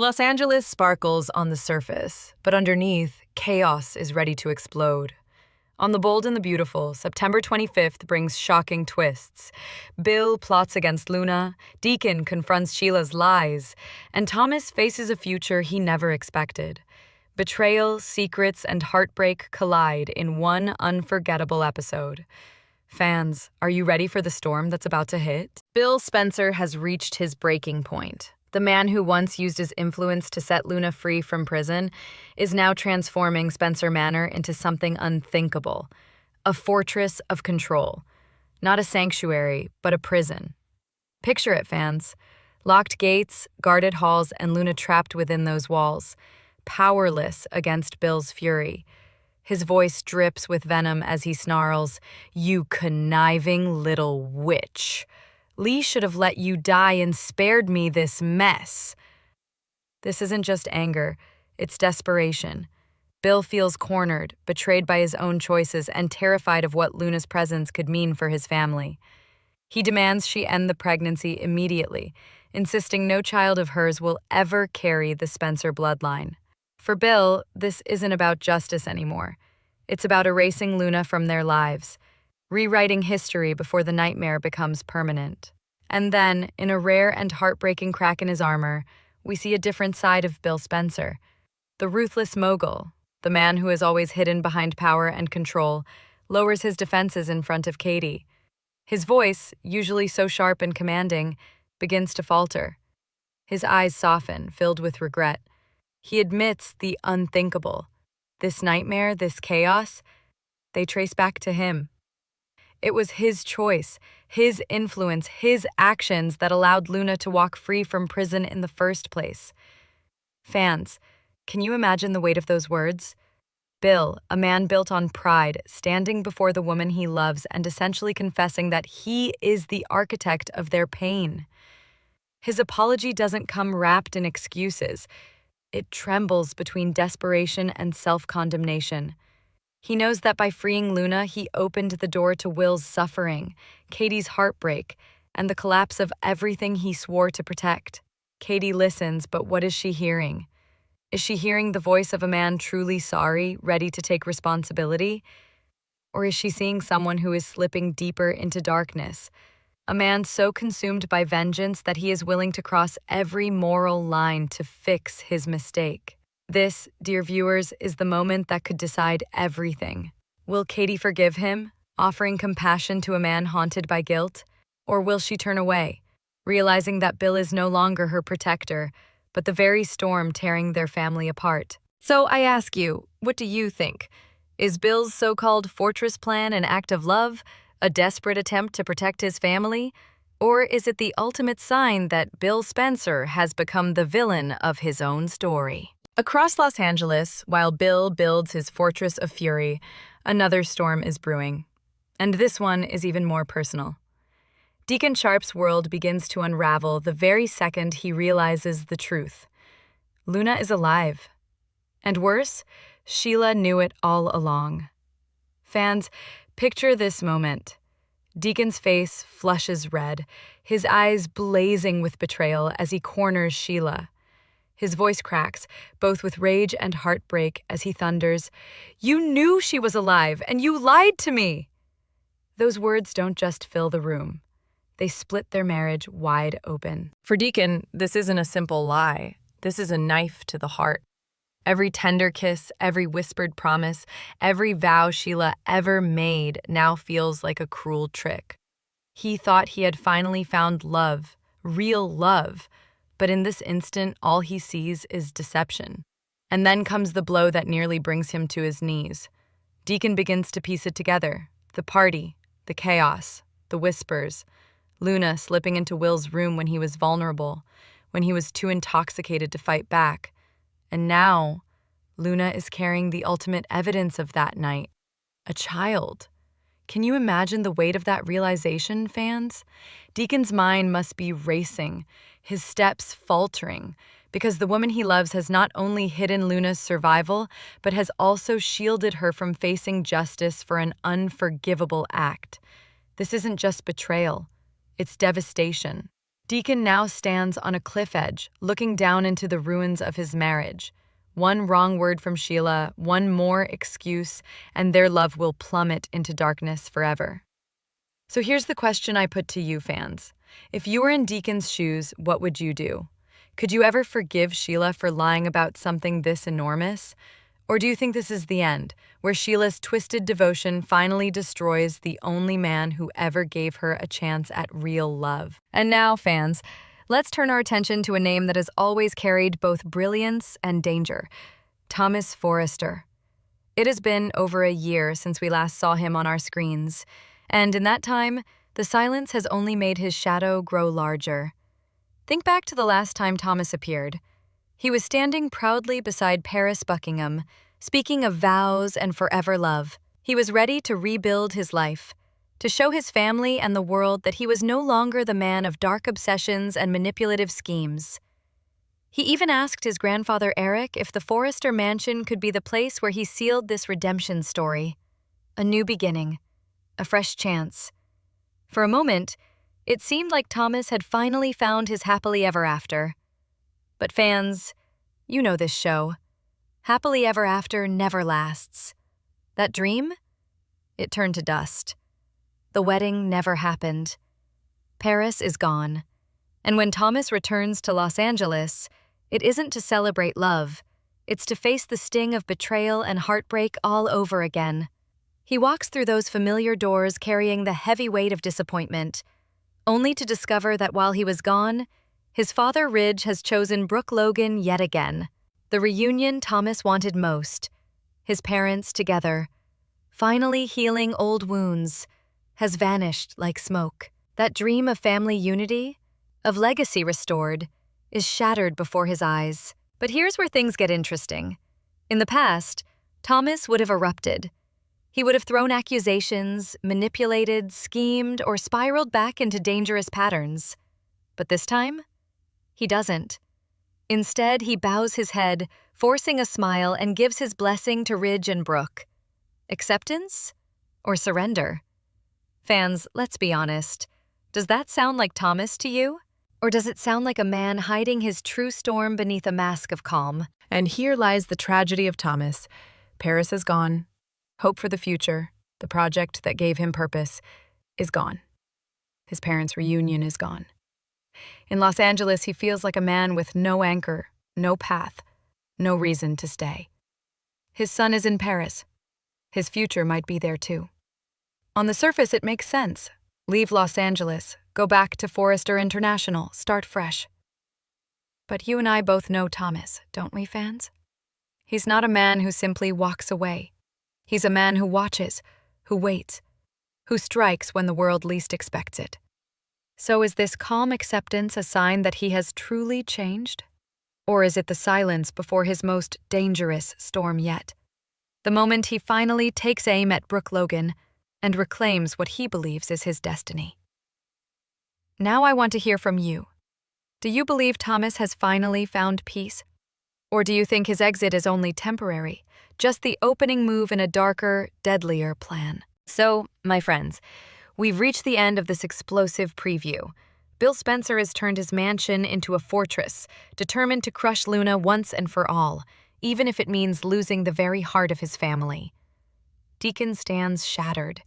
Los Angeles sparkles on the surface, but underneath, chaos is ready to explode. On The Bold and the Beautiful, September 25th brings shocking twists. Bill plots against Luna, Deacon confronts Sheila's lies, and Thomas faces a future he never expected. Betrayal, secrets, and heartbreak collide in one unforgettable episode. Fans, are you ready for the storm that's about to hit? Bill Spencer has reached his breaking point. The man who once used his influence to set Luna free from prison is now transforming Spencer Manor into something unthinkable. A fortress of control. Not a sanctuary, but a prison. Picture it, fans. Locked gates, guarded halls, and Luna trapped within those walls, powerless against Bill's fury. His voice drips with venom as he snarls, "You conniving little witch. Lee should have let you die and spared me this mess." This isn't just anger, it's desperation. Bill feels cornered, betrayed by his own choices, and terrified of what Luna's presence could mean for his family. He demands she end the pregnancy immediately, insisting no child of hers will ever carry the Spencer bloodline. For Bill, this isn't about justice anymore. It's about erasing Luna from their lives, rewriting history before the nightmare becomes permanent. And then, in a rare and heartbreaking crack in his armor, we see a different side of Bill Spencer. The ruthless mogul, the man who is always hidden behind power and control, lowers his defenses in front of Katie. His voice, usually so sharp and commanding, begins to falter. His eyes soften, filled with regret. He admits the unthinkable. This nightmare, this chaos, they trace back to him. It was his choice, his influence, his actions that allowed Luna to walk free from prison in the first place. Fans, can you imagine the weight of those words? Bill, a man built on pride, standing before the woman he loves and essentially confessing that he is the architect of their pain. His apology doesn't come wrapped in excuses. It trembles between desperation and self-condemnation. He knows that by freeing Luna, he opened the door to Will's suffering, Katie's heartbreak, and the collapse of everything he swore to protect. Katie listens, but what is she hearing? Is she hearing the voice of a man truly sorry, ready to take responsibility? Or is she seeing someone who is slipping deeper into darkness? A man so consumed by vengeance that he is willing to cross every moral line to fix his mistake. This, dear viewers, is the moment that could decide everything. Will Katie forgive him, offering compassion to a man haunted by guilt? Or will she turn away, realizing that Bill is no longer her protector, but the very storm tearing their family apart? So I ask you, what do you think? Is Bill's so-called fortress plan an act of love, a desperate attempt to protect his family? Or is it the ultimate sign that Bill Spencer has become the villain of his own story? Across Los Angeles, while Bill builds his fortress of fury, another storm is brewing. And this one is even more personal. Deacon Sharp's world begins to unravel the very second he realizes the truth. Luna is alive. And worse, Sheila knew it all along. Fans, picture this moment. Deacon's face flushes red, his eyes blazing with betrayal as he corners Sheila. His voice cracks, both with rage and heartbreak, as he thunders, "You knew she was alive, and you lied to me!" Those words don't just fill the room. They split their marriage wide open. For Deacon, this isn't a simple lie. This is a knife to the heart. Every tender kiss, every whispered promise, every vow Sheila ever made now feels like a cruel trick. He thought he had finally found love, real love, but in this instant, all he sees is deception. And then comes the blow that nearly brings him to his knees. Deacon begins to piece it together. The party, the chaos, the whispers, Luna slipping into Will's room when he was vulnerable, when he was too intoxicated to fight back. And now, Luna is carrying the ultimate evidence of that night, a child. Can you imagine the weight of that realization, fans? Deacon's mind must be racing, his steps faltering, because the woman he loves has not only hidden Luna's survival, but has also shielded her from facing justice for an unforgivable act. This isn't just betrayal, it's devastation. Deacon now stands on a cliff edge, looking down into the ruins of his marriage. One wrong word from Sheila, one more excuse, and their love will plummet into darkness forever. So here's the question I put to you, fans. If you were in Deacon's shoes, what would you do? Could you ever forgive Sheila for lying about something this enormous? Or do you think this is the end, where Sheila's twisted devotion finally destroys the only man who ever gave her a chance at real love? And now, fans, let's turn our attention to a name that has always carried both brilliance and danger: Thomas Forrester. It has been over a year since we last saw him on our screens, and in that time, the silence has only made his shadow grow larger. Think back to the last time Thomas appeared. He was standing proudly beside Paris Buckingham, speaking of vows and forever love. He was ready to rebuild his life, to show his family and the world that he was no longer the man of dark obsessions and manipulative schemes. He even asked his grandfather Eric if the Forrester mansion could be the place where he sealed this redemption story. A new beginning, a fresh chance. For a moment, it seemed like Thomas had finally found his happily ever after. But fans, you know this show. Happily ever after never lasts. That dream? It turned to dust. The wedding never happened. Paris is gone. And when Thomas returns to Los Angeles, it isn't to celebrate love. It's to face the sting of betrayal and heartbreak all over again. He walks through those familiar doors carrying the heavy weight of disappointment, only to discover that while he was gone, his father Ridge has chosen Brooke Logan yet again. The reunion Thomas wanted most, his parents together, finally healing old wounds, has vanished like smoke. That dream of family unity, of legacy restored, is shattered before his eyes. But here's where things get interesting. In the past, Thomas would have erupted. He would have thrown accusations, manipulated, schemed, or spiraled back into dangerous patterns. But this time, he doesn't. Instead, he bows his head, forcing a smile, and gives his blessing to Ridge and Brooke. Acceptance or surrender? Fans, let's be honest. Does that sound like Thomas to you? Or does it sound like a man hiding his true storm beneath a mask of calm? And here lies the tragedy of Thomas. Paris is gone. Hope for the future, the project that gave him purpose, is gone. His parents' reunion is gone. In Los Angeles, he feels like a man with no anchor, no path, no reason to stay. His son is in Paris. His future might be there too. On the surface, it makes sense. Leave Los Angeles, go back to Forrester International, start fresh. But you and I both know Thomas, don't we, fans? He's not a man who simply walks away. He's a man who watches, who waits, who strikes when the world least expects it. So is this calm acceptance a sign that he has truly changed? Or is it the silence before his most dangerous storm yet? The moment he finally takes aim at Brooke Logan and reclaims what he believes is his destiny. Now I want to hear from you. Do you believe Thomas has finally found peace? Or do you think his exit is only temporary, just the opening move in a darker, deadlier plan? So, my friends, we've reached the end of this explosive preview. Bill Spencer has turned his mansion into a fortress, determined to crush Luna once and for all, even if it means losing the very heart of his family. Deacon stands shattered,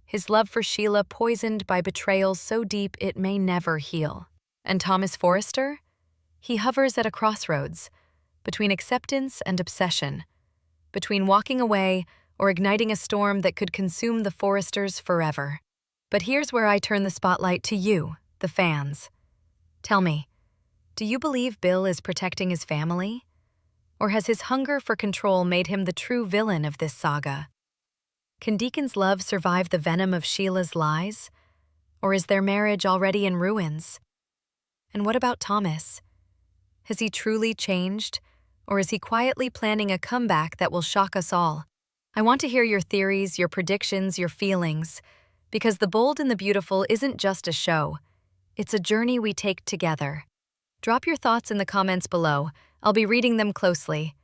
his love for Sheila poisoned by betrayal so deep it may never heal. And Thomas Forrester? He hovers at a crossroads, between acceptance and obsession, between walking away or igniting a storm that could consume the Forresters forever. But here's where I turn the spotlight to you, the fans. Tell me, do you believe Bill is protecting his family? Or has his hunger for control made him the true villain of this saga? Can Deacon's love survive the venom of Sheila's lies? Or is their marriage already in ruins? And what about Thomas? Has he truly changed? Or is he quietly planning a comeback that will shock us all? I want to hear your theories, your predictions, your feelings, because The Bold and the Beautiful isn't just a show. It's a journey we take together. Drop your thoughts in the comments below. I'll be reading them closely.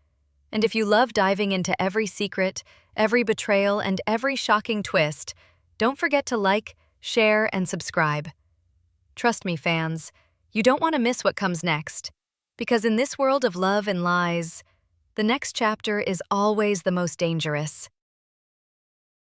And if you love diving into every secret, every betrayal, and every shocking twist, don't forget to like, share, and subscribe. Trust me, fans, You don't want to miss what comes next, because in this world of love and lies, the next chapter is always the most dangerous.